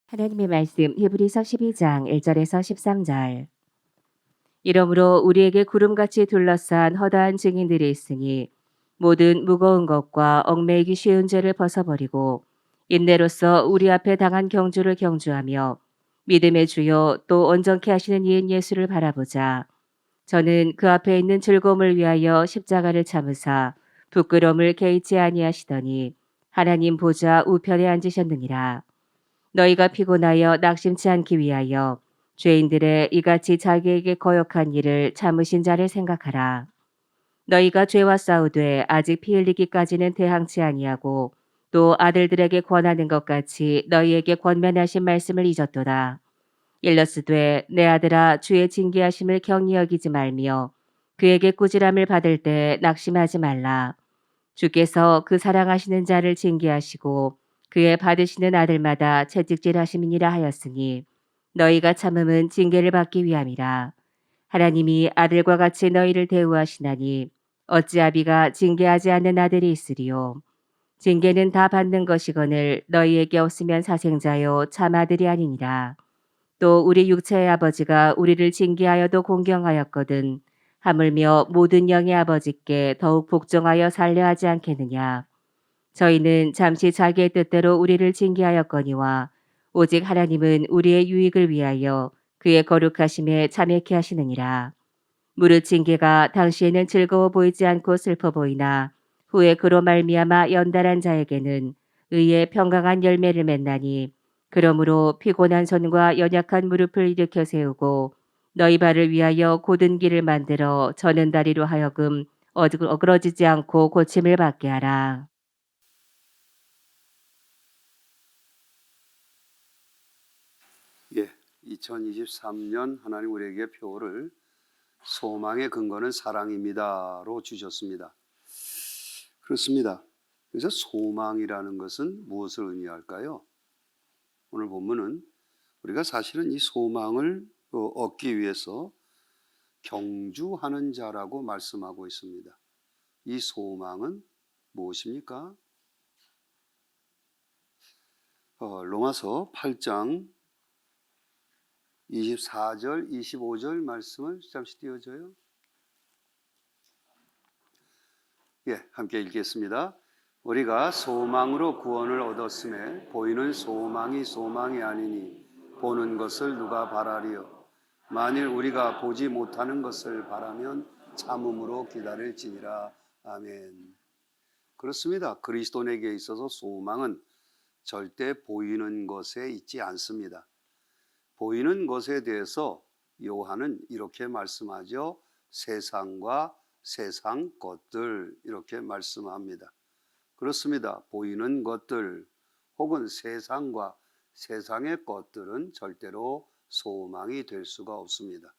하나님의 말씀 히브리서 12장 1절에서 13절. 이러므로 우리에게 구름같이 둘러싼 허다한 증인들이 있으니 모든 무거운 것과 얽매이기 쉬운 죄를 벗어버리고 인내로서 우리 앞에 당한 경주를 경주하며 믿음의 주요 또 온전케 하시는 이인 예수를 바라보자. 저는 그 앞에 있는 즐거움을 위하여 십자가를 참으사 부끄러움을 개의치 아니하시더니 하나님 보좌 우편에 앉으셨느니라. 너희가 피곤하여 낙심치 않기 위하여 죄인들의 이같이 자기에게 거역한 일을 참으신 자를 생각하라. 너희가 죄와 싸우되 아직 피 흘리기까지는 대항치 아니하고 또 아들들에게 권하는 것 같이 너희에게 권면하신 말씀을 잊었도다. 일러스되 내 아들아 주의 징계하심을 경히 여기지 말며 그에게 꾸지람을 받을 때 낙심하지 말라. 주께서 그 사랑하시는 자를 징계하시고 그의 받으시는 아들마다 채찍질하심이니라 하였으니 너희가 참음은 징계를 받기 위함이라. 하나님이 아들과 같이 너희를 대우하시나니 어찌 아비가 징계하지 않는 아들이 있으리요. 징계는 다 받는 것이거늘 너희에게 없으면 사생자요 참 아들이 아니니라. 또 우리 육체의 아버지가 우리를 징계하여도 공경하였거든 하물며 모든 영의 아버지께 더욱 복종하여 살려 하지 않겠느냐. 저희는 잠시 자기의 뜻대로 우리를 징계하였거니와 오직 하나님은 우리의 유익을 위하여 그의 거룩하심에 참여케 하시느니라. 무릇 징계가 당시에는 즐거워 보이지 않고 슬퍼 보이나 후에 그로 말미암아 연달한 자에게는 의의 평강한 열매를 맺나니 그러므로 피곤한 손과 연약한 무릎을 일으켜 세우고 너희 발을 위하여 곧은 길을 만들어 저는 다리로 하여금 어그러지지 않고 고침을 받게 하라. 예, 2023년 하나님 우리에게 표를 소망의 근거는 사랑입니다로 주셨습니다. 그렇습니다. 그래서 소망이라는 것은 무엇을 의미할까요? 오늘 본문은 우리가 사실은 이 소망을 얻기 위해서 경주하는 자라고 말씀하고 있습니다. 이 소망은 무엇입니까? 로마서 8장 24절, 25절 말씀을 잠시 띄워줘요. 예, 함께 읽겠습니다. 우리가 소망으로 구원을 얻었음에 보이는 소망이 소망이 아니니 보는 것을 누가 바라리요. 만일 우리가 보지 못하는 것을 바라면 참음으로 기다릴지니라. 아멘. 그렇습니다. 그리스도인에게 있어서 소망은 절대 보이는 것에 있지 않습니다. 보이는 것에 대해서 요한은 이렇게 말씀하죠. 세상과 세상 것들 이렇게 말씀합니다. 그렇습니다. 보이는 것들 혹은 세상과 세상의 것들은 절대로 소망이 될 수가 없습니다.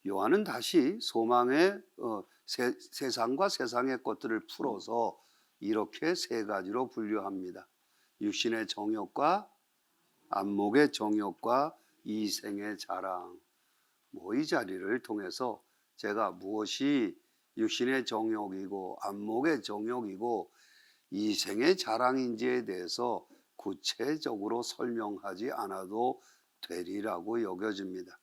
요한은 다시 소망의 세상과 세상의 것들을 풀어서 이렇게 세 가지로 분류합니다. 육신의 정욕과 안목의 정욕과 이생의 자랑. 이 자리를 통해서 제가 무엇이 육신의 정욕이고 안목의 정욕이고 이생의 자랑인지에 대해서 구체적으로 설명하지 않아도 되리라고 여겨집니다.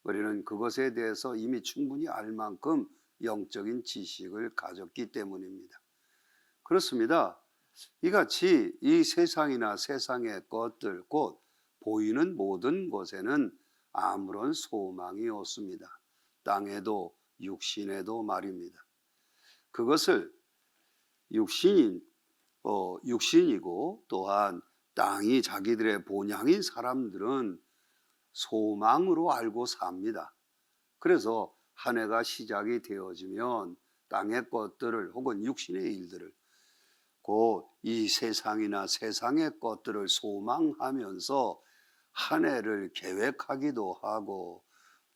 우리는 그것에 대해서 이미 충분히 알 만큼 영적인 지식을 가졌기 때문입니다. 그렇습니다. 이같이 이 세상이나 세상의 것들 곧 보이는 모든 것에는 아무런 소망이 없습니다. 땅에도 육신에도 말입니다. 그것을 육신이고 또한 땅이 자기들의 본향인 사람들은 소망으로 알고 삽니다. 그래서 한 해가 시작이 되어지면 땅의 것들을 혹은 육신의 일들을 곧 이 세상이나 세상의 것들을 소망하면서 한 해를 계획하기도 하고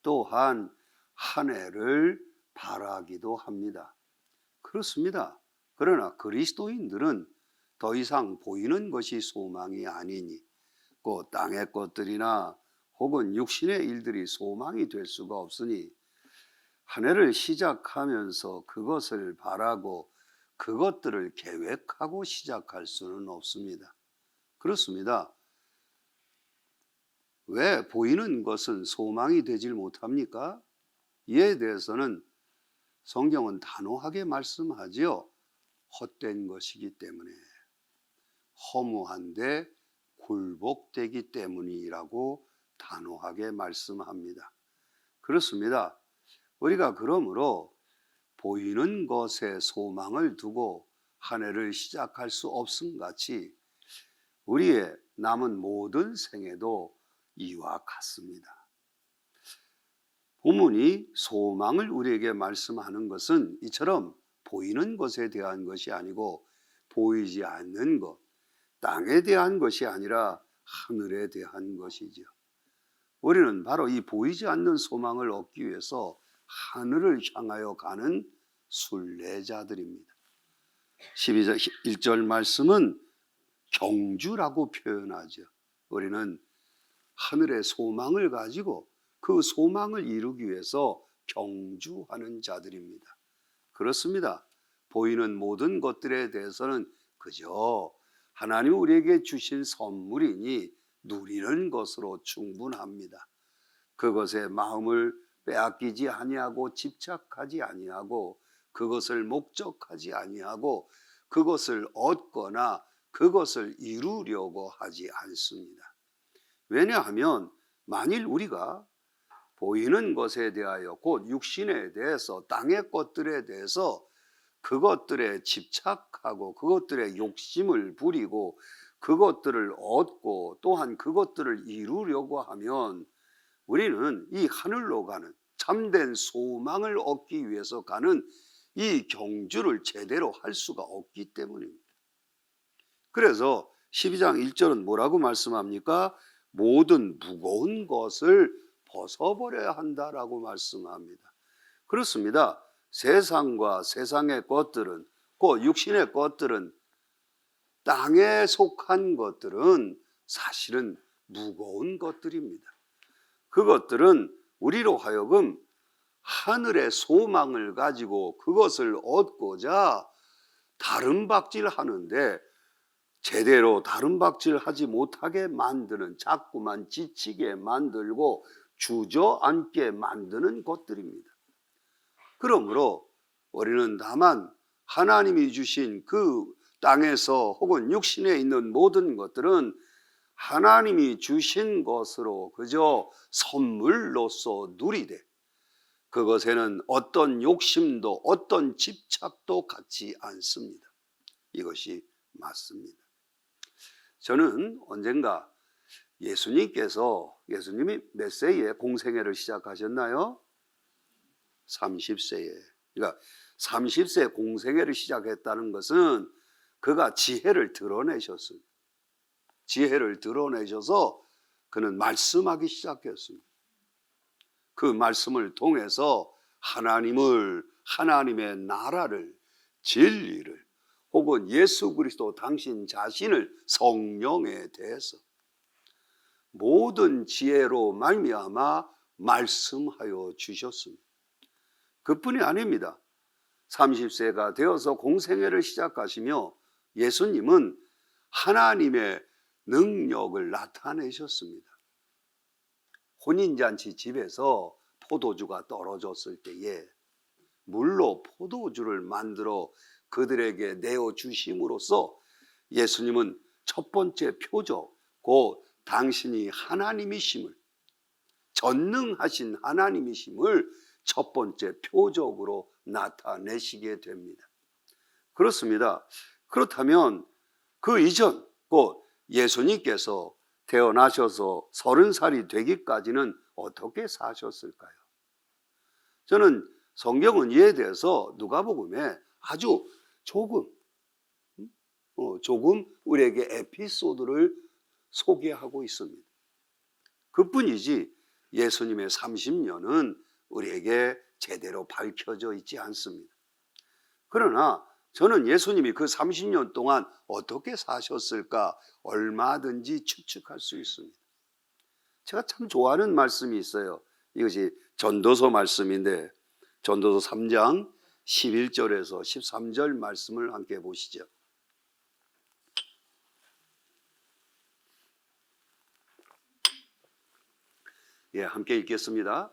또한 한 해를 바라기도 합니다. 그렇습니다. 그러나 그리스도인들은 더 이상 보이는 것이 소망이 아니니 곧 땅의 것들이나 혹은 육신의 일들이 소망이 될 수가 없으니 한 해를 시작하면서 그것을 바라고 그것들을 계획하고 시작할 수는 없습니다. 그렇습니다. 왜 보이는 것은 소망이 되질 못합니까? 이에 대해서는 성경은 단호하게 말씀하지요. 헛된 것이기 때문에, 허무한데 굴복되기 때문이라고 단호하게 말씀합니다. 그렇습니다. 우리가 그러므로 보이는 것에 소망을 두고 한 해를 시작할 수 없음 같이 우리의 남은 모든 생애도 이와 같습니다. 본문이 소망을 우리에게 말씀하는 것은 이처럼 보이는 것에 대한 것이 아니고 보이지 않는 것, 땅에 대한 것이 아니라 하늘에 대한 것이죠. 우리는 바로 이 보이지 않는 소망을 얻기 위해서 하늘을 향하여 가는 순례자들입니다. 12절 1절 말씀은 경주라고 표현하죠. 우리는 하늘의 소망을 가지고 그 소망을 이루기 위해서 경주하는 자들입니다. 그렇습니다. 보이는 모든 것들에 대해서는 그저 하나님 우리에게 주신 선물이니 누리는 것으로 충분합니다. 그것에 마음을 빼앗기지 아니하고 집착하지 아니하고 그것을 목적하지 아니하고 그것을 얻거나 그것을 이루려고 하지 않습니다. 왜냐하면 만일 우리가 보이는 것에 대하여 곧 육신에 대해서 땅의 것들에 대해서 그것들에 집착하고 그것들에 욕심을 부리고 그것들을 얻고 또한 그것들을 이루려고 하면 우리는 이 하늘로 가는 참된 소망을 얻기 위해서 가는 이 경주를 제대로 할 수가 없기 때문입니다. 그래서 12장 1절은 뭐라고 말씀합니까? 모든 무거운 것을 벗어버려야 한다라고 말씀합니다. 그렇습니다. 세상과 세상의 것들은, 그 육신의 것들은, 땅에 속한 것들은 사실은 무거운 것들입니다. 그것들은 우리로 하여금 하늘의 소망을 가지고 그것을 얻고자 다름박질 하는데 제대로 다름박질하지 못하게 만드는, 자꾸만 지치게 만들고 주저앉게 만드는 것들입니다. 그러므로 우리는 다만 하나님이 주신 그 땅에서 혹은 육신에 있는 모든 것들은 하나님이 주신 것으로 그저 선물로서 누리되 그것에는 어떤 욕심도 어떤 집착도 갖지 않습니다. 이것이 맞습니다. 저는 언젠가 예수님이 몇 세에 공생애를 시작하셨나요? 30세에. 그러니까 30세 공생애를 시작했다는 것은 그가 지혜를 드러내셨습니다. 지혜를 드러내셔서 그는 말씀하기 시작했습니다. 그 말씀을 통해서 하나님의 나라를, 진리를, 혹은 예수 그리스도 당신 자신을, 성령에 대해서 모든 지혜로 말미암아 말씀하여 주셨습니다. 그뿐이 아닙니다. 30세가 되어서 공생애를 시작하시며 예수님은 하나님의 능력을 나타내셨습니다. 혼인잔치 집에서 포도주가 떨어졌을 때에 물로 포도주를 만들어 그들에게 내어주심으로써 예수님은 첫 번째 표적, 곧 당신이 하나님이심을, 전능하신 하나님이심을 첫 번째 표적으로 나타내시게 됩니다. 그렇습니다. 그렇다면 그 이전, 곧 예수님께서 태어나셔서 30살이 되기까지는 어떻게 사셨을까요? 저는 성경은 이에 대해서 누가복음에 아주 조금 우리에게 에피소드를 소개하고 있습니다. 그뿐이지 예수님의 30년은 우리에게 제대로 밝혀져 있지 않습니다. 그러나 저는 예수님이 그 30년 동안 어떻게 사셨을까 얼마든지 추측할 수 있습니다. 제가 참 좋아하는 말씀이 있어요. 이것이 전도서 말씀인데 전도서 3장 11절에서 13절 말씀을 함께 보시죠. 예, 함께 읽겠습니다.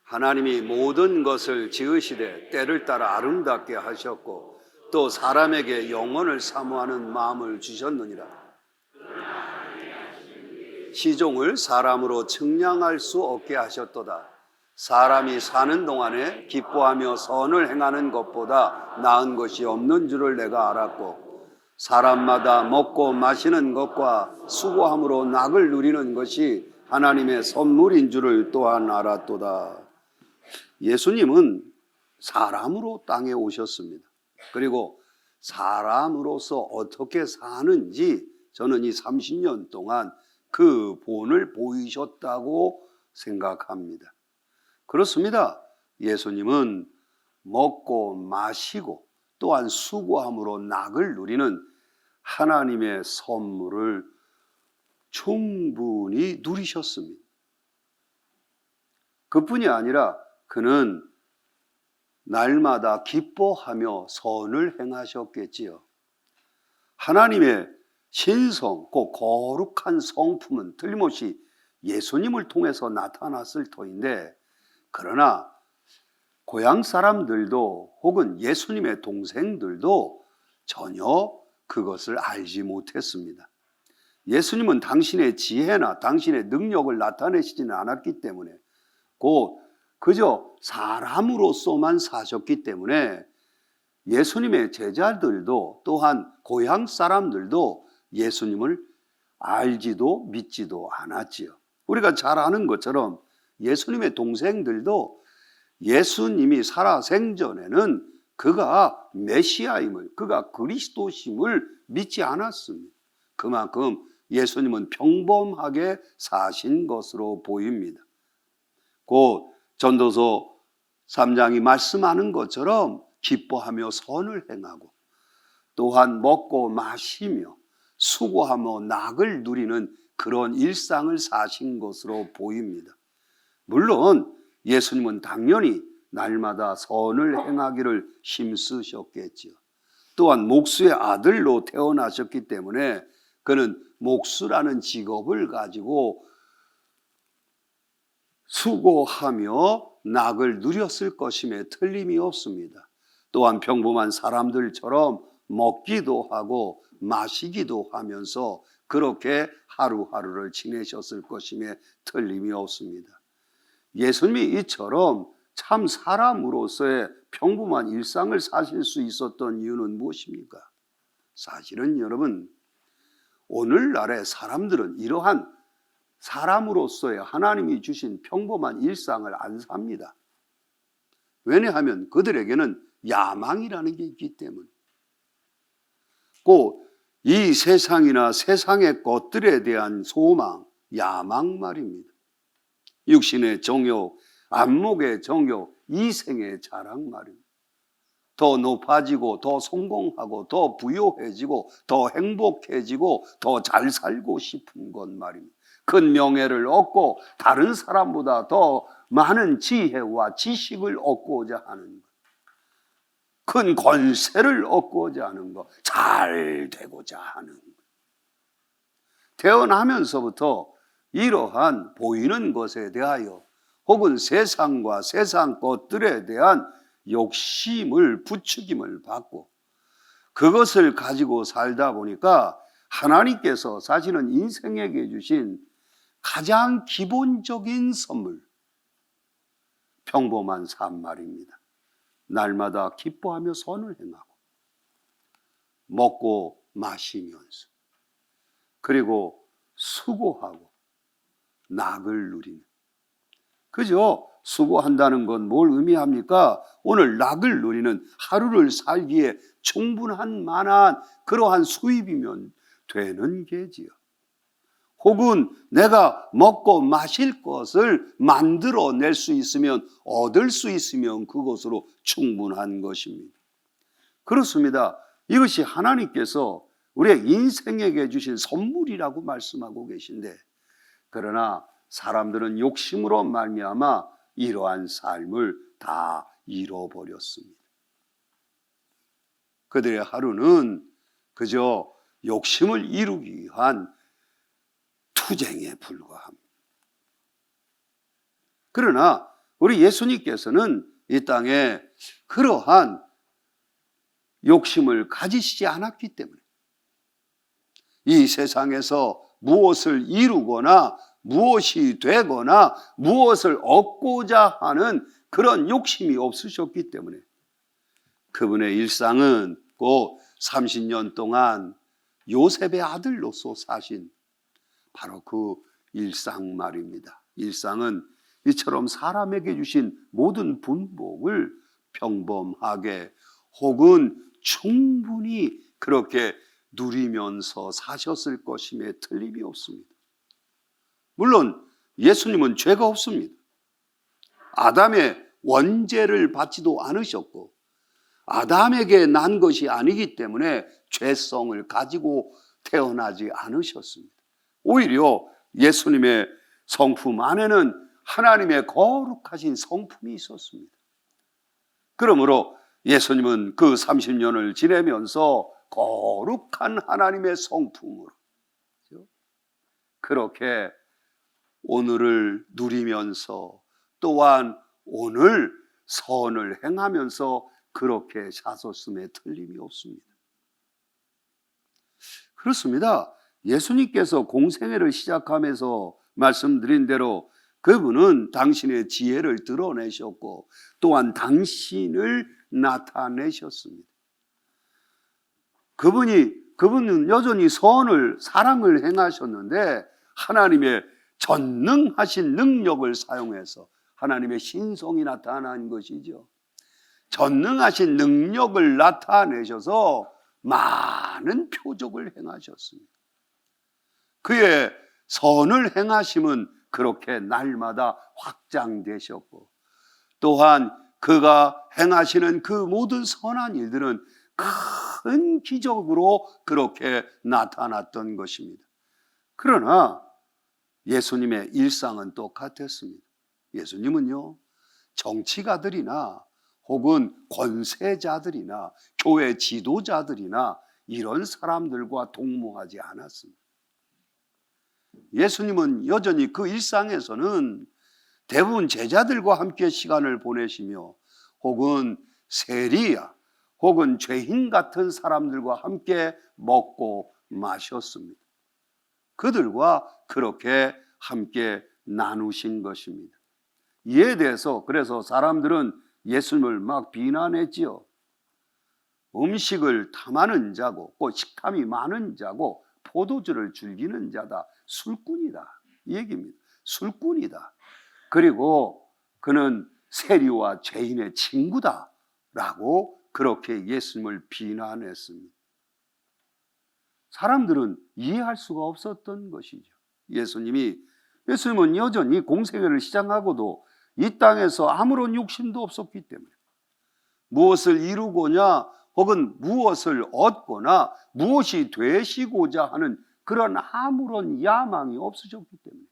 하나님이 모든 것을 지으시되 때를 따라 아름답게 하셨고 또 사람에게 영혼을 사모하는 마음을 주셨느니라. 시종을 사람으로 측량할 수 없게 하셨도다. 사람이 사는 동안에 기뻐하며 선을 행하는 것보다 나은 것이 없는 줄을 내가 알았고 사람마다 먹고 마시는 것과 수고함으로 낙을 누리는 것이 하나님의 선물인 줄을 또한 알았도다. 예수님은 사람으로 땅에 오셨습니다. 그리고 사람으로서 어떻게 사는지 저는 이 30년 동안 그 본을 보이셨다고 생각합니다. 그렇습니다. 예수님은 먹고 마시고 또한 수고함으로 낙을 누리는 하나님의 선물을 충분히 누리셨습니다. 그뿐이 아니라 그는 날마다 기뻐하며 선을 행하셨겠지요. 하나님의 신성, 곧 거룩한 성품은 틀림없이 예수님을 통해서 나타났을 터인데, 그러나 고향 사람들도 혹은 예수님의 동생들도 전혀 그것을 알지 못했습니다. 예수님은 당신의 지혜나 당신의 능력을 나타내시지는 않았기 때문에, 곧 그저 사람으로서만 사셨기 때문에 예수님의 제자들도 또한 고향 사람들도 예수님을 알지도 믿지도 않았지요. 우리가 잘 아는 것처럼 예수님의 동생들도 예수님이 살아 생전에는 그가 메시아임을, 그가 그리스도심을 믿지 않았습니다. 그만큼 예수님은 평범하게 사신 것으로 보입니다. 곧 전도서 3장이 말씀하는 것처럼 기뻐하며 선을 행하고 또한 먹고 마시며 수고하며 낙을 누리는 그런 일상을 사신 것으로 보입니다. 물론 예수님은 당연히 날마다 선을 행하기를 힘쓰셨겠지요. 또한 목수의 아들로 태어나셨기 때문에 그는 목수라는 직업을 가지고 수고하며 낙을 누렸을 것임에 틀림이 없습니다. 또한 평범한 사람들처럼 먹기도 하고 마시기도 하면서 그렇게 하루하루를 지내셨을 것임에 틀림이 없습니다. 예수님이 이처럼 참 사람으로서의 평범한 일상을 사실 수 있었던 이유는 무엇입니까? 사실은 여러분, 오늘날의 사람들은 이러한 사람으로서의 하나님이 주신 평범한 일상을 안 삽니다. 왜냐하면 그들에게는 야망이라는 게 있기 때문에. 꼭 이 세상이나 세상의 것들에 대한 소망, 야망 말입니다. 육신의 정욕, 안목의 정욕, 이생의 자랑 말입니다. 더 높아지고 더 성공하고 더 부유해지고 더 행복해지고 더 잘 살고 싶은 것 말입니다. 큰 명예를 얻고 다른 사람보다 더 많은 지혜와 지식을 얻고자 하는 것, 큰 권세를 얻고자 하는 것, 잘 되고자 하는 것. 태어나면서부터 이러한 보이는 것에 대하여 혹은 세상과 세상 것들에 대한 욕심을 부추김을 받고 그것을 가지고 살다 보니까 하나님께서 사실은 인생에게 주신 가장 기본적인 선물, 평범한 삶 말입니다. 날마다 기뻐하며 선을 행하고 먹고 마시면서 그리고 수고하고 낙을 누리는, 그죠? 수고한다는 건 뭘 의미합니까? 오늘 낙을 누리는 하루를 살기에 충분한 만한 그러한 수입이면 되는 게지요. 혹은 내가 먹고 마실 것을 만들어낼 수 있으면, 얻을 수 있으면 그것으로 충분한 것입니다. 그렇습니다. 이것이 하나님께서 우리의 인생에게 주신 선물이라고 말씀하고 계신데, 그러나 사람들은 욕심으로 말미암아 이러한 삶을 다 잃어버렸습니다. 그들의 하루는 그저 욕심을 이루기 위한 투쟁에 불과합니다. 그러나 우리 예수님께서는 이 땅에 그러한 욕심을 가지시지 않았기 때문에 이 세상에서 무엇을 이루거나 무엇이 되거나 무엇을 얻고자 하는 그런 욕심이 없으셨기 때문에 그분의 일상은 꼭 30년 동안 요셉의 아들로서 사신 바로 그 일상 말입니다. 일상은 이처럼 사람에게 주신 모든 분복을 평범하게 혹은 충분히 그렇게 누리면서 사셨을 것임에 틀림이 없습니다. 물론 예수님은 죄가 없습니다. 아담의 원죄를 받지도 않으셨고 아담에게 난 것이 아니기 때문에 죄성을 가지고 태어나지 않으셨습니다. 오히려 예수님의 성품 안에는 하나님의 거룩하신 성품이 있었습니다. 그러므로 예수님은 그 30년을 지내면서 거룩한 하나님의 성품으로 그렇게 오늘을 누리면서 또한 오늘 선을 행하면서 그렇게 사셨음에 틀림이 없습니다. 그렇습니다. 예수님께서 공생애를 시작하면서 말씀드린 대로 그분은 당신의 지혜를 드러내셨고 또한 당신을 나타내셨습니다. 그분은 여전히 사랑을 행하셨는데 하나님의 전능하신 능력을 사용해서 하나님의 신성이 나타난 것이죠. 전능하신 능력을 나타내셔서 많은 표적을 행하셨습니다. 그의 선을 행하심은 그렇게 날마다 확장되셨고 또한 그가 행하시는 그 모든 선한 일들은 큰 기적으로 그렇게 나타났던 것입니다. 그러나 예수님의 일상은 똑같았습니다. 예수님은요, 정치가들이나 혹은 권세자들이나 교회 지도자들이나 이런 사람들과 동무하지 않았습니다. 예수님은 여전히 그 일상에서는 대부분 제자들과 함께 시간을 보내시며 혹은 세리야 혹은 죄인 같은 사람들과 함께 먹고 마셨습니다. 그들과 그렇게 함께 나누신 것입니다. 이에 대해서 그래서 사람들은 예수님을 막 비난했지요. 음식을 탐하는 자고 꼭 식탐이 많은 자고 포도주를 즐기는 자다. 술꾼이다. 이 얘기입니다. 술꾼이다. 그리고 그는 세리와 죄인의 친구다. 라고 그렇게 예수님을 비난했습니다. 사람들은 이해할 수가 없었던 것이죠. 예수님은 여전히 공생애를 시작하고도 이 땅에서 아무런 욕심도 없었기 때문에 무엇을 이루고냐 혹은 무엇을 얻거나 무엇이 되시고자 하는 그런 아무런 야망이 없으셨기 때문에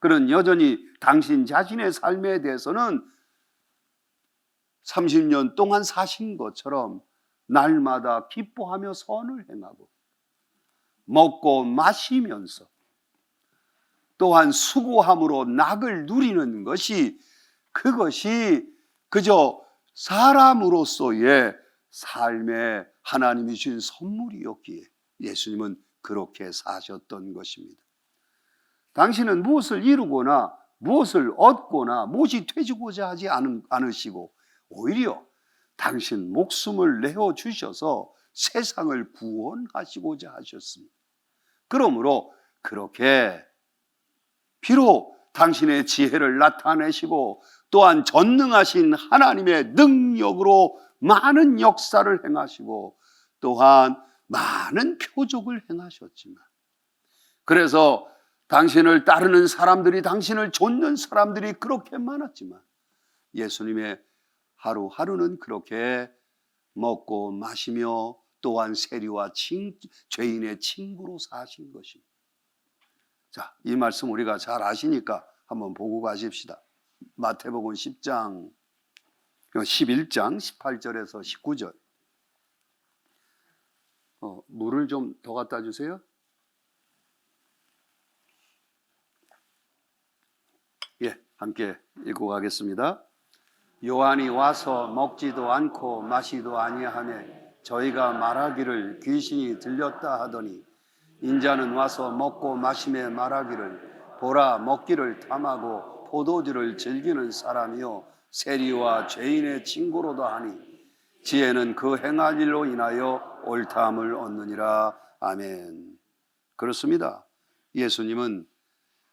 그는 여전히 당신 자신의 삶에 대해서는 30년 동안 사신 것처럼 날마다 기뻐하며 선을 행하고 먹고 마시면서 또한 수고함으로 낙을 누리는 것이 그것이 그저 사람으로서의 삶에 하나님이 주신 선물이었기에 예수님은 그렇게 사셨던 것입니다. 당신은 무엇을 이루거나 무엇을 얻거나 무엇이 되지고자 하지 않으시고 오히려 당신 목숨을 내어주셔서 세상을 구원하시고자 하셨습니다. 그러므로 그렇게 비록 당신의 지혜를 나타내시고 또한 전능하신 하나님의 능력으로 많은 역사를 행하시고 또한 많은 표적을 행하셨지만 그래서 당신을 따르는 사람들이 당신을 좇는 사람들이 그렇게 많았지만 예수님의 하루하루는 그렇게 먹고 마시며 또한 세리와 죄인의 친구로 사신 것입니다. 자, 이 말씀 우리가 잘 아시니까 한번 보고 가십시다. 마태복음 10장 11장 18절에서 19절. 물을 좀 더 갖다 주세요. 예. 함께 읽고 가겠습니다. 요한이 와서 먹지도 않고 마시도 아니하며 저희가 말하기를 귀신이 들렸다 하더니 인자는 와서 먹고 마시며 말하기를 보라 먹기를 탐하고 포도주를 즐기는 사람이요 세리와 죄인의 친구로다 하니 지혜는 그 행할 일로 인하여 옳다함을 얻느니라. 아멘. 그렇습니다. 예수님은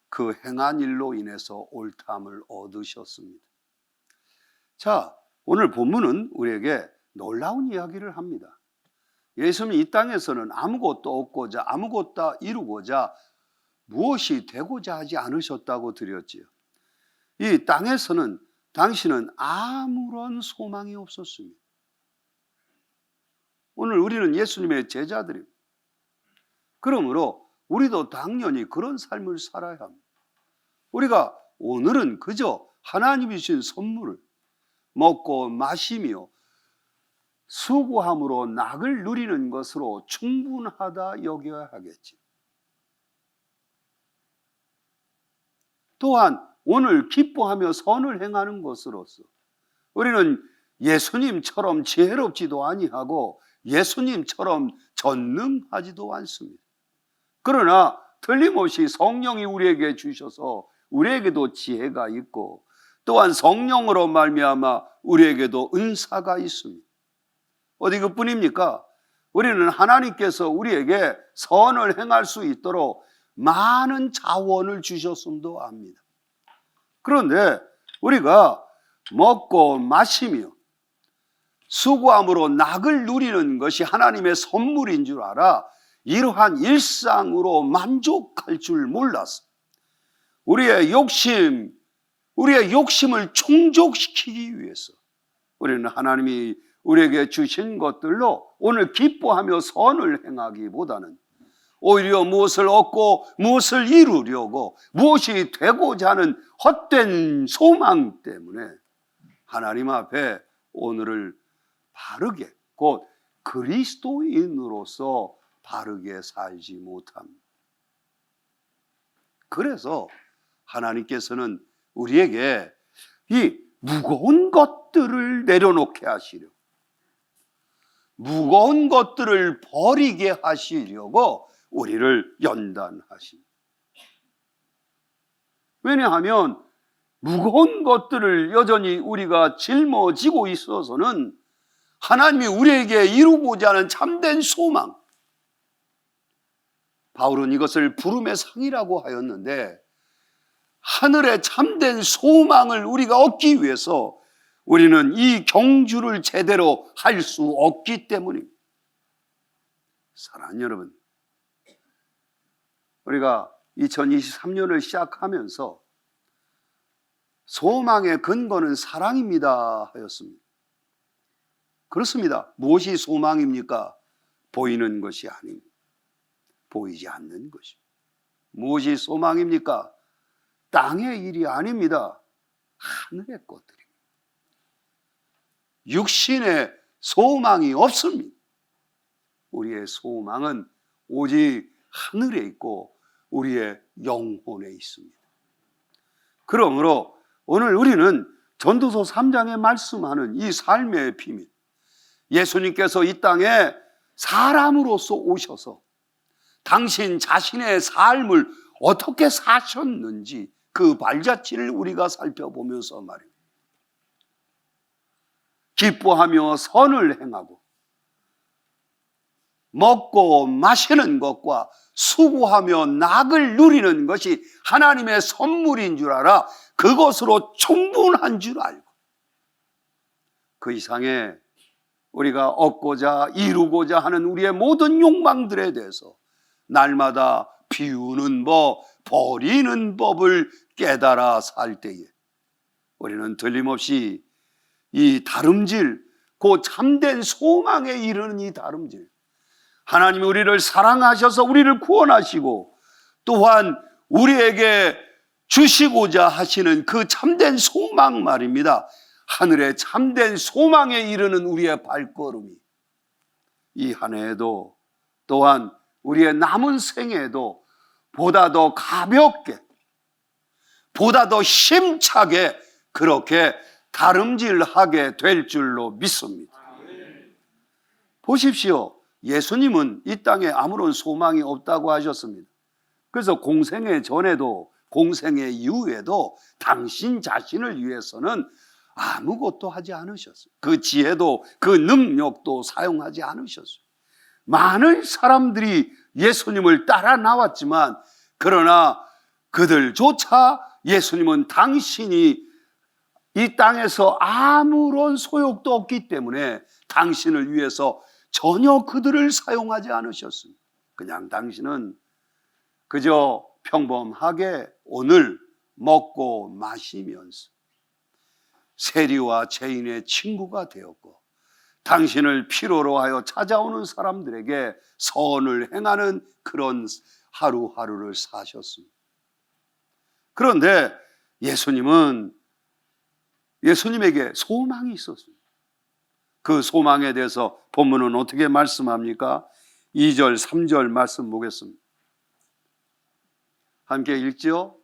그 행한 일로 인해서 옳다함을 얻으셨습니다. 자, 오늘 본문은 우리에게 놀라운 이야기를 합니다. 예수님이 이 땅에서는 아무것도 얻고자 아무것도 이루고자 무엇이 되고자 하지 않으셨다고 드렸지요. 이 땅에서는 당신은 아무런 소망이 없었습니다. 오늘 우리는 예수님의 제자들입니다. 그러므로 우리도 당연히 그런 삶을 살아야 합니다. 우리가 오늘은 그저 하나님이 주신 선물을 먹고 마시며 수고함으로 낙을 누리는 것으로 충분하다 여겨야 하겠지. 또한 오늘 기뻐하며 선을 행하는 것으로서 우리는 예수님처럼 지혜롭지도 아니하고 예수님처럼 전능하지도 않습니다. 그러나 틀림없이 성령이 우리에게 주셔서 우리에게도 지혜가 있고 또한 성령으로 말미암아 우리에게도 은사가 있습니다. 어디 그뿐입니까? 우리는 하나님께서 우리에게 선을 행할 수 있도록 많은 자원을 주셨음도 압니다. 그런데 우리가 먹고 마시며 수고함으로 낙을 누리는 것이 하나님의 선물인 줄 알아 이러한 일상으로 만족할 줄 몰랐어. 우리의 욕심을 충족시키기 위해서 우리는 하나님이 우리에게 주신 것들로 오늘 기뻐하며 선을 행하기보다는 오히려 무엇을 얻고 무엇을 이루려고 무엇이 되고자 하는 헛된 소망 때문에 하나님 앞에 오늘을 바르게 곧 그리스도인으로서 바르게 살지 못합니다. 그래서 하나님께서는 우리에게 이 무거운 것들을 내려놓게 하시려 무거운 것들을 버리게 하시려고 우리를 연단하십니다. 왜냐하면 무거운 것들을 여전히 우리가 짊어지고 있어서는 하나님이 우리에게 이루고자 하는 참된 소망, 바울은 이것을 부름의 상이라고 하였는데 하늘의 참된 소망을 우리가 얻기 위해서 우리는 이 경주를 제대로 할 수 없기 때문입니다. 사랑하는 여러분, 우리가 2023년을 시작하면서 소망의 근거는 사랑입니다 하였습니다. 그렇습니다. 무엇이 소망입니까? 보이는 것이 아닙니다. 보이지 않는 것입니다. 무엇이 소망입니까? 땅의 일이 아닙니다. 하늘의 것들입니다. 육신의 소망이 없습니다. 우리의 소망은 오직 하늘에 있고 우리의 영혼에 있습니다. 그러므로 오늘 우리는 전도서 3장에 말씀하는 이 삶의 비밀, 예수님께서 이 땅에 사람으로서 오셔서 당신 자신의 삶을 어떻게 사셨는지 그 발자취를 우리가 살펴보면서 말입니다. 기뻐하며 선을 행하고 먹고 마시는 것과 수고하며 낙을 누리는 것이 하나님의 선물인 줄 알아 그것으로 충분한 줄 알고 그 이상의 우리가 얻고자 이루고자 하는 우리의 모든 욕망들에 대해서 날마다 비우는 법, 버리는 법을 깨달아 살 때에 우리는 틀림없이 이 다름질, 그 참된 소망에 이르는 이 다름질, 하나님이 우리를 사랑하셔서 우리를 구원하시고 또한 우리에게 주시고자 하시는 그 참된 소망 말입니다. 하늘의 참된 소망에 이르는 우리의 발걸음이 이 한 해에도 또한 우리의 남은 생에도 보다 더 가볍게 보다 더 힘차게 그렇게 다름질하게 될 줄로 믿습니다. 보십시오. 예수님은 이 땅에 아무런 소망이 없다고 하셨습니다. 그래서 공생애 전에도 공생애 이후에도 당신 자신을 위해서는 아무것도 하지 않으셨어요. 그 지혜도 그 능력도 사용하지 않으셨어요. 많은 사람들이 예수님을 따라 나왔지만 그러나 그들조차 예수님은 당신이 이 땅에서 아무런 소욕도 없기 때문에 당신을 위해서 전혀 그들을 사용하지 않으셨습니다. 그냥 당신은 그저 평범하게 오늘 먹고 마시면서 세리와 죄인의 친구가 되었고 당신을 필요로 하여 찾아오는 사람들에게 선을 행하는 그런 하루하루를 사셨습니다. 그런데 예수님에게 소망이 있었습니다. 그 소망에 대해서 본문은 어떻게 말씀합니까? 2절, 3절 말씀 보겠습니다. 함께 읽지요?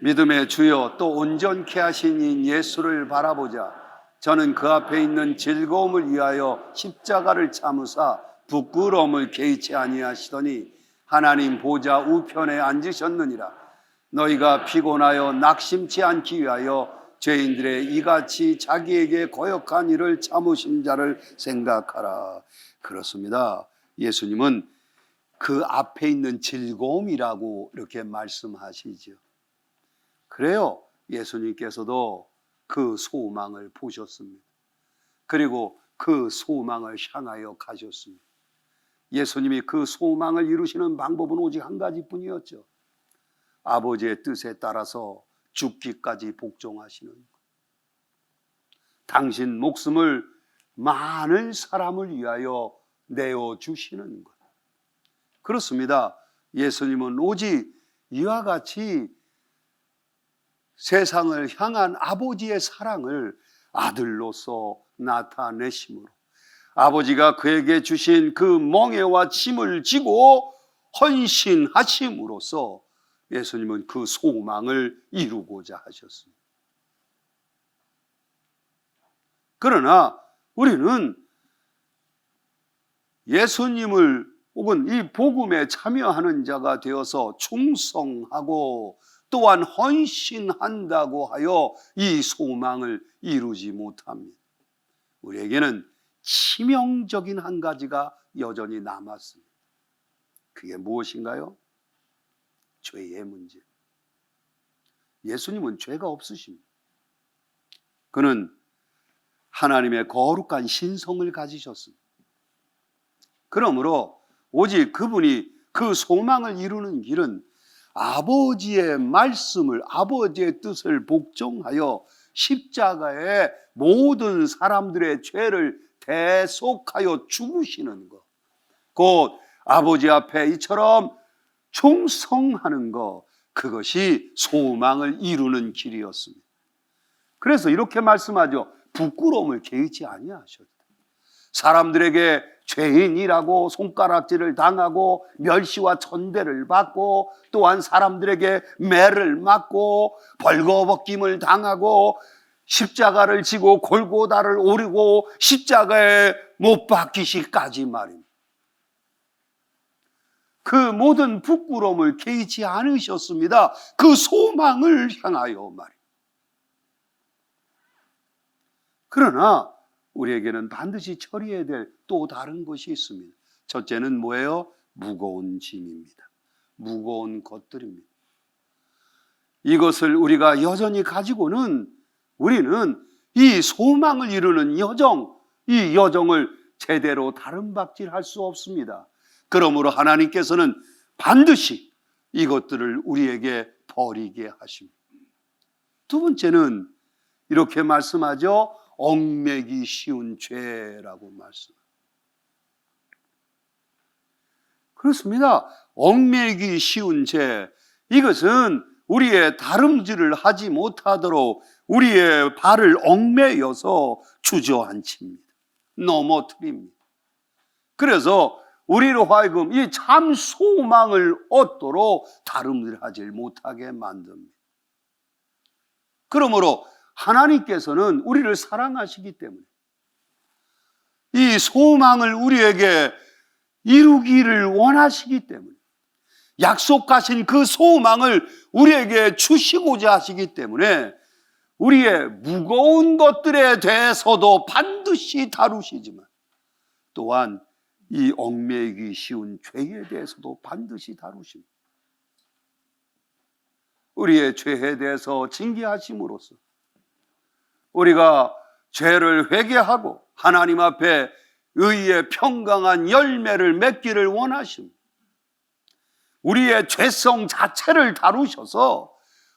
믿음의 주여 또 온전케 하신 이 예수를 바라보자. 저는 그 앞에 있는 즐거움을 위하여 십자가를 참으사 부끄러움을 개의치 아니하시더니 하나님 보좌 우편에 앉으셨느니라. 너희가 피곤하여 낙심치 않기 위하여 죄인들의 이같이 자기에게 거역한 일을 참으신 자를 생각하라. 그렇습니다. 예수님은 그 앞에 있는 즐거움이라고 이렇게 말씀하시죠. 그래요. 예수님께서도 그 소망을 보셨습니다. 그리고 그 소망을 향하여 가셨습니다. 예수님이 그 소망을 이루시는 방법은 오직 한 가지뿐이었죠. 아버지의 뜻에 따라서 죽기까지 복종하시는 것. 당신 목숨을 많은 사람을 위하여 내어주시는 것. 그렇습니다. 예수님은 오직 이와 같이 세상을 향한 아버지의 사랑을 아들로서 나타내심으로 아버지가 그에게 주신 그 멍에와 짐을 지고 헌신하심으로써 예수님은 그 소망을 이루고자 하셨습니다. 그러나 우리는 예수님을 혹은 이 복음에 참여하는 자가 되어서 충성하고 또한 헌신한다고 하여 이 소망을 이루지 못합니다. 우리에게는 치명적인 한 가지가 여전히 남았습니다. 그게 무엇인가요? 죄의 문제. 예수님은 죄가 없으십니다. 그는 하나님의 거룩한 신성을 가지셨습니다. 그러므로 오직 그분이 그 소망을 이루는 길은 아버지의 말씀을, 아버지의 뜻을 복종하여 십자가에 모든 사람들의 죄를 대속하여 죽으시는 것, 곧 아버지 앞에 이처럼 충성하는 것, 그것이 소망을 이루는 길이었습니다. 그래서 이렇게 말씀하죠. 부끄러움을 개의치 아니하셨다. 사람들에게 죄인이라고 손가락질을 당하고 멸시와 천대를 받고 또한 사람들에게 매를 맞고 벌거벗김을 당하고 십자가를 지고 골고다를 오르고 십자가에 못 박히시까지 말입니다. 그 모든 부끄러움을 개의치 않으셨습니다. 그 소망을 향하여 말입니다. 그러나 우리에게는 반드시 처리해야 될 또 다른 것이 있습니다. 첫째는 뭐예요? 무거운 짐입니다. 무거운 것들입니다. 이것을 우리가 여전히 가지고는 우리는 이 소망을 이루는 여정, 이 여정을 제대로 다름박질할 수 없습니다. 그러므로 하나님께서는 반드시 이것들을 우리에게 버리게 하십니다. 두 번째는 이렇게 말씀하죠. 얽매기 쉬운 죄라고 말씀합니다. 그렇습니다. 얽매기 쉬운 죄, 이것은 우리의 다름질을 하지 못하도록 우리의 발을 얽매여서 주저앉힙니다. 넘어뜨립니다. 그래서 우리로 하여금 이 참 소망을 얻도록 다름질하지 못하게 만듭니다. 그러므로 하나님께서는 우리를 사랑하시기 때문에 이 소망을 우리에게 이루기를 원하시기 때문에 약속하신 그 소망을 우리에게 주시고자 하시기 때문에 우리의 무거운 것들에 대해서도 반드시 다루시지만 또한 이 얽매이기 쉬운 죄에 대해서도 반드시 다루십니다. 우리의 죄에 대해서 징계하심으로써 우리가 죄를 회개하고 하나님 앞에 의의 평강한 열매를 맺기를 원하십니다. 우리의 죄성 자체를 다루셔서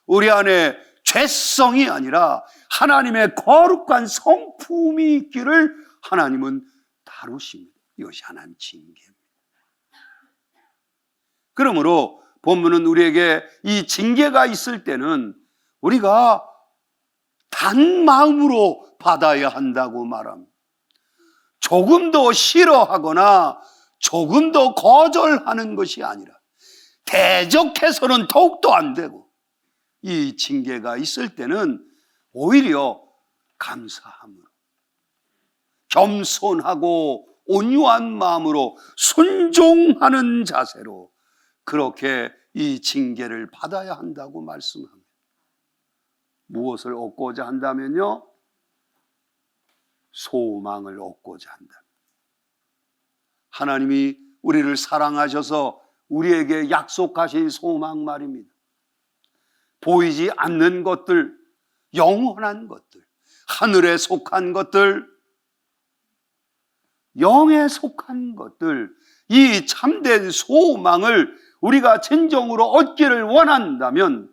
우리 안에 죄성이 아니라 하나님의 거룩한 성품이 있기를 하나님은 다루십니다. 이것이 하나님 징계입니다. 그러므로 본문은 우리에게 이 징계가 있을 때는 우리가 단 마음으로 받아야 한다고 말합니다. 조금 더 싫어하거나 조금 더 거절하는 것이 아니라 대적해서는 더욱더 안 되고 이 징계가 있을 때는 오히려 감사함으로 겸손하고 온유한 마음으로 순종하는 자세로 그렇게 이 징계를 받아야 한다고 말씀합니다. 무엇을 얻고자 한다면요? 소망을 얻고자 한다. 하나님이 우리를 사랑하셔서 우리에게 약속하신 소망 말입니다. 보이지 않는 것들, 영원한 것들, 하늘에 속한 것들, 영에 속한 것들, 이 참된 소망을 우리가 진정으로 얻기를 원한다면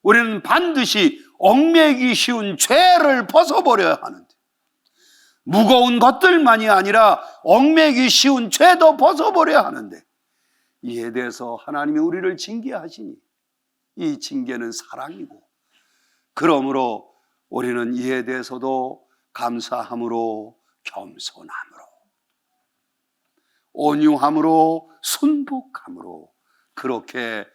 우리는 반드시 얽매이기 쉬운 죄를 벗어버려야 하는데 무거운 것들만이 아니라 얽매이기 쉬운 죄도 벗어버려야 하는데 이에 대해서 하나님이 우리를 징계하시니 이 징계는 사랑이고 그러므로 우리는 이에 대해서도 감사함으로 겸손함으로 온유함으로 순복함으로 그렇게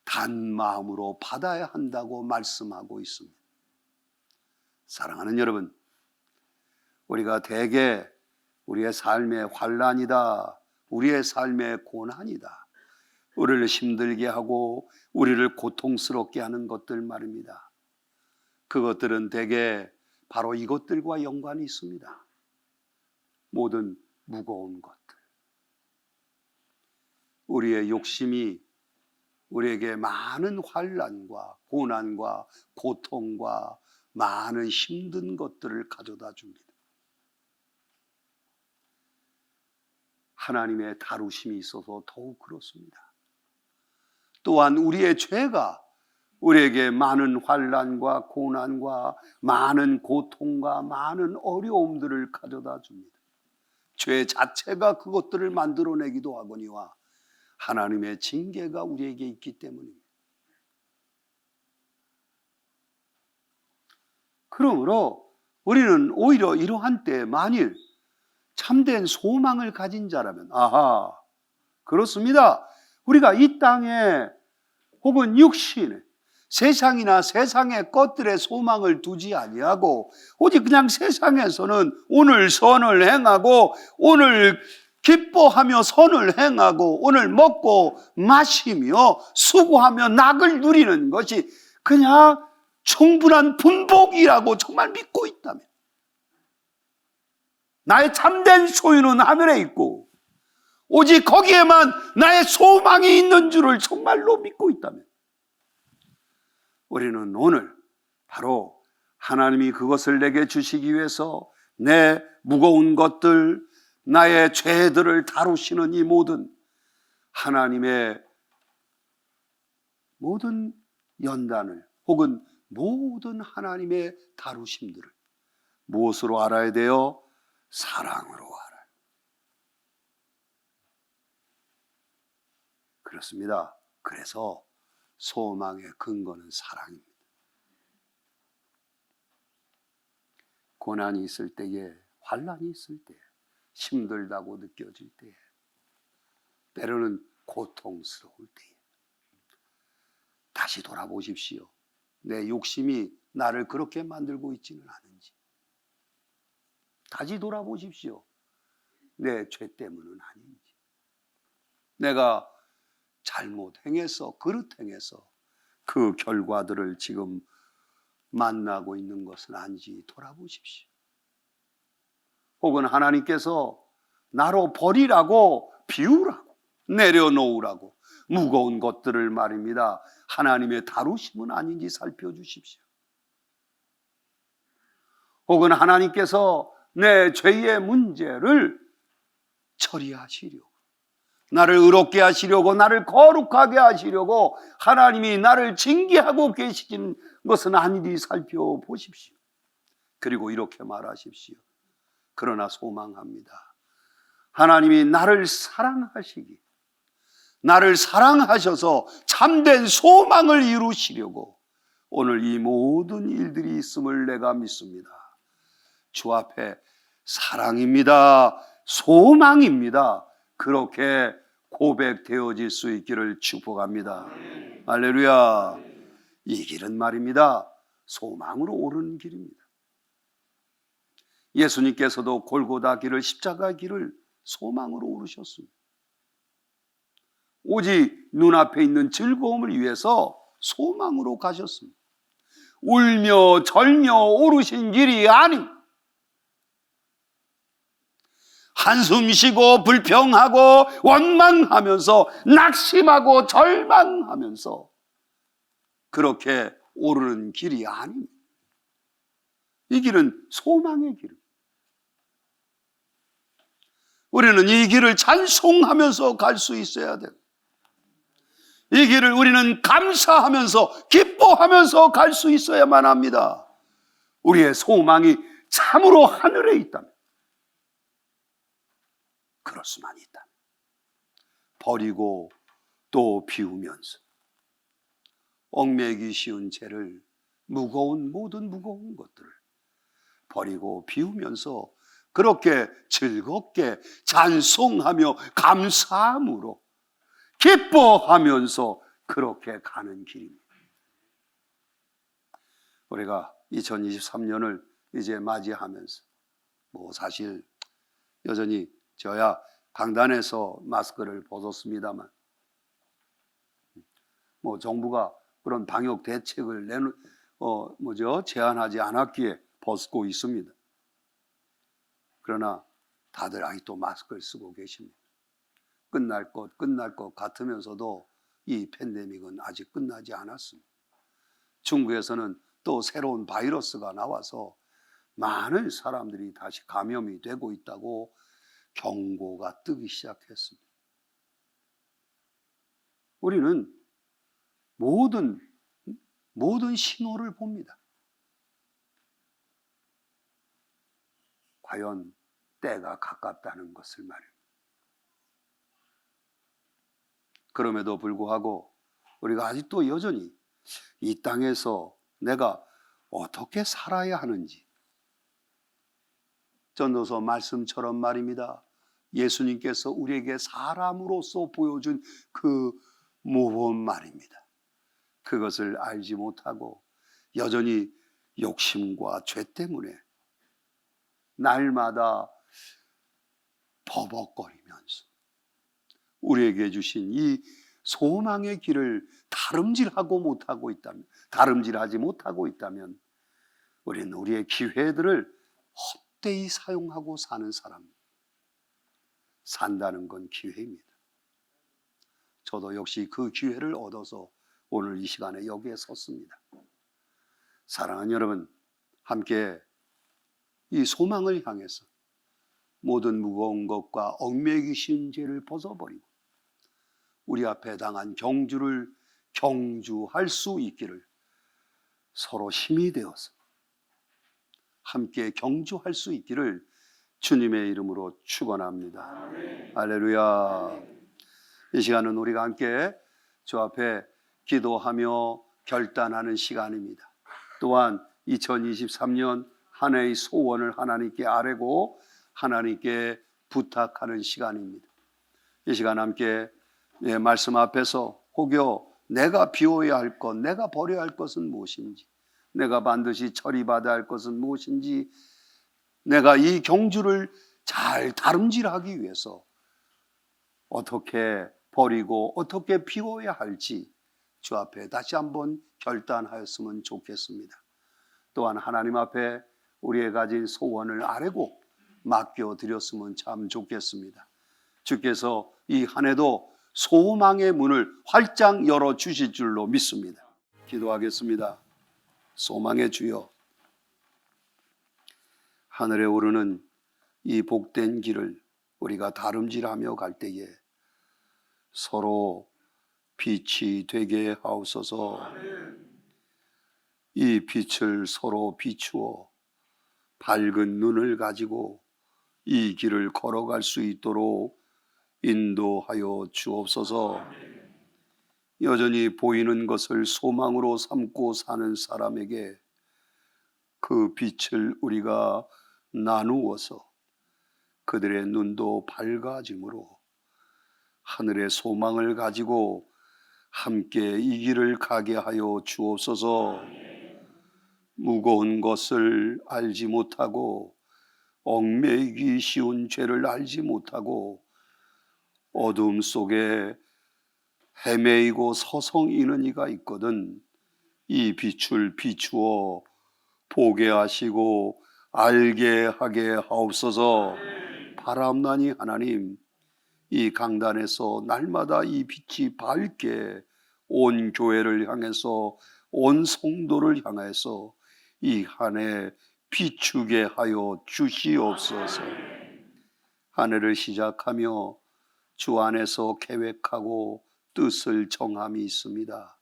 단 마음으로 받아야 한다고 말씀하고 있습니다. 사랑하는 여러분, 우리가 대개 우리의 삶의 환난이다, 우리의 삶의 고난이다, 우리를 힘들게 하고 우리를 고통스럽게 하는 것들 말입니다. 그것들은 대개 바로 이것들과 연관이 있습니다. 모든 무거운 것들, 우리의 욕심이 우리에게 많은 환난과 고난과 고통과 많은 힘든 것들을 가져다 줍니다. 하나님의 다루심이 있어서 더욱 그렇습니다. 또한 우리의 죄가 우리에게 많은 환난과 고난과 많은 고통과 많은 어려움들을 가져다 줍니다. 죄 자체가 그것들을 만들어내기도 하거니와 하나님의 징계가 우리에게 있기 때문입니다. 그러므로 우리는 오히려 이러한 때 만일 참된 소망을 가진 자라면 아하, 그렇습니다. 우리가 이 땅에 혹은 육신에 세상이나 세상의 것들의 소망을 두지 아니하고 오직 그냥 세상에서는 오늘 선을 행하고 오늘 기뻐하며 선을 행하고 오늘 먹고 마시며 수고하며 낙을 누리는 것이 그냥 충분한 분복이라고 정말 믿고 있다면 나의 참된 소유는 하늘에 있고 오직 거기에만 나의 소망이 있는 줄을 정말로 믿고 있다면 우리는 오늘 바로 하나님이 그것을 내게 주시기 위해서 내 무거운 것들, 나의 죄들을 다루시는 이 모든 하나님의 모든 연단을 혹은 모든 하나님의 다루심들을 무엇으로 알아야 돼요? 사랑으로 알아요. 그렇습니다. 그래서 소망의 근거는 사랑입니다. 고난이 있을 때에, 환난이 있을 때에, 힘들다고 느껴질 때에, 때로는 고통스러울 때에 다시 돌아보십시오. 내 욕심이 나를 그렇게 만들고 있지는 않은지 다시 돌아보십시오. 내 죄 때문은 아닌지, 내가 잘못 행해서, 그릇 행해서 그 결과들을 지금 만나고 있는 것은 아닌지 돌아보십시오. 혹은 하나님께서 나로 버리라고, 비우라고, 내려놓으라고 무거운 것들을 말입니다, 하나님의 다루심은 아닌지 살펴주십시오. 혹은 하나님께서 내 죄의 문제를 처리하시려고, 나를 의롭게 하시려고, 나를 거룩하게 하시려고 하나님이 나를 징계하고 계시는 것은 아닌지 살펴보십시오. 그리고 이렇게 말하십시오. 그러나 소망합니다. 하나님이 나를 사랑하시기, 나를 사랑하셔서 참된 소망을 이루시려고 오늘 이 모든 일들이 있음을 내가 믿습니다. 주 앞에 사랑입니다, 소망입니다, 그렇게 고백되어질 수 있기를 축복합니다. 할렐루야. 이 길은 말입니다, 소망으로 오르는 길입니다. 예수님께서도 골고다 길을, 십자가 길을 소망으로 오르셨습니다. 오직 눈앞에 있는 즐거움을 위해서 소망으로 가셨습니다. 울며 절며 오르신 길이 아닌, 한숨 쉬고 불평하고 원망하면서 낙심하고 절망하면서 그렇게 오르는 길이 아닙니다. 이 길은 소망의 길입니다. 우리는 이 길을 찬송하면서 갈 수 있어야 돼요. 이 길을 우리는 감사하면서 기뻐하면서 갈 수 있어야만 합니다. 우리의 소망이 참으로 하늘에 있다면, 그럴 수만 있다면, 버리고 또 비우면서 얽매기 쉬운 죄를, 모든 무거운 것들을 버리고 비우면서 그렇게 즐겁게 찬송하며 감사함으로 기뻐하면서 그렇게 가는 길입니다. 우리가 2023년을 이제 맞이하면서 사실 여전히 저야 강단에서 마스크를 벗었습니다만 정부가 그런 방역 대책을 제안하지 않았기에 벗고 있습니다. 그러나 다들 아직도 마스크를 쓰고 계십니다. 끝날 것 같으면서도 이 팬데믹은 아직 끝나지 않았습니다. 중국에서는 또 새로운 바이러스가 나와서 많은 사람들이 다시 감염이 되고 있다고 경고가 뜨기 시작했습니다. 우리는 모든 신호를 봅니다. 과연 때가 가깝다는 것을 말입니다. 그럼에도 불구하고 우리가 아직도 여전히 이 땅에서 내가 어떻게 살아야 하는지, 전도서 말씀처럼 말입니다, 예수님께서 우리에게 사람으로서 보여준 그 모범 말입니다. 그것을 알지 못하고 여전히 욕심과 죄 때문에 날마다 버벅거리면서 우리에게 주신 이 소망의 길을 다름질하지 못하고 있다면 우리는 우리의 기회들을 헛되이 사용하고 사는 사람. 산다는 건 기회입니다. 저도 역시 그 기회를 얻어서 오늘 이 시간에 여기에 섰습니다. 사랑하는 여러분, 함께 이 소망을 향해서 모든 무거운 것과 얽매기 쉬운 죄를 벗어버리고 우리 앞에 당한 경주를 경주할 수 있기를 서로 힘이 되어서 함께 경주할 수 있기를 주님의 이름으로 축원합니다. 아멘. 할렐루야. 이 시간은 우리가 함께 주 앞에 기도하며 결단하는 시간입니다. 또한 2023년 한 해의 소원을 하나님께 아뢰고 하나님께 부탁하는 시간입니다. 이 시간 함께 말씀 앞에서 혹여 내가 비워야 할 것, 내가 버려야 할 것은 무엇인지, 내가 반드시 처리받아야 할 것은 무엇인지, 내가 이 경주를 잘 다름질하기 위해서 어떻게 버리고 어떻게 피워야 할지 주 앞에 다시 한번 결단하였으면 좋겠습니다. 또한 하나님 앞에 우리의 가진 소원을 아뢰고 맡겨드렸으면 참 좋겠습니다. 주께서 이 한 해도 소망의 문을 활짝 열어주실 줄로 믿습니다. 기도하겠습니다. 소망의 주여, 하늘에 오르는 이 복된 길을 우리가 다름질하며 갈 때에 서로 빛이 되게 하옵소서. 이 빛을 서로 비추어 밝은 눈을 가지고 이 길을 걸어갈 수 있도록 인도하여 주옵소서. 여전히 보이는 것을 소망으로 삼고 사는 사람에게 그 빛을 우리가 나누어서 그들의 눈도 밝아짐으로 하늘의 소망을 가지고 함께 이 길을 가게 하여 주옵소서. 무거운 것을 알지 못하고 얽매이기 쉬운 죄를 알지 못하고 어둠 속에 헤매이고 서성이는 이가 있거든 이 빛을 비추어 보게 하시고 알게 하게 하옵소서. 바람나니 하나님, 이 강단에서 날마다 이 빛이 밝게 온 교회를 향해서 온 성도를 향해서 이 한 해 비추게 하여 주시옵소서. 한 해를 시작하며 주 안에서 계획하고 뜻을 정함이 있습니다.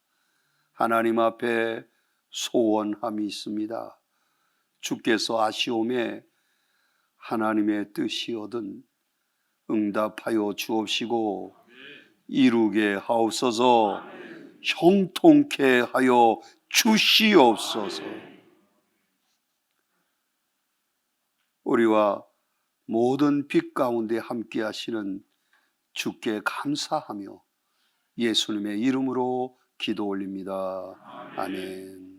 하나님 앞에 소원함이 있습니다. 주께서 아시오매 하나님의 뜻이거든 응답하여 주옵시고 이루게 하옵소서. 형통케 하여 주시옵소서. 우리와 모든 빛 가운데 함께 하시는 주께 감사하며 예수님의 이름으로 기도 올립니다. 아멘.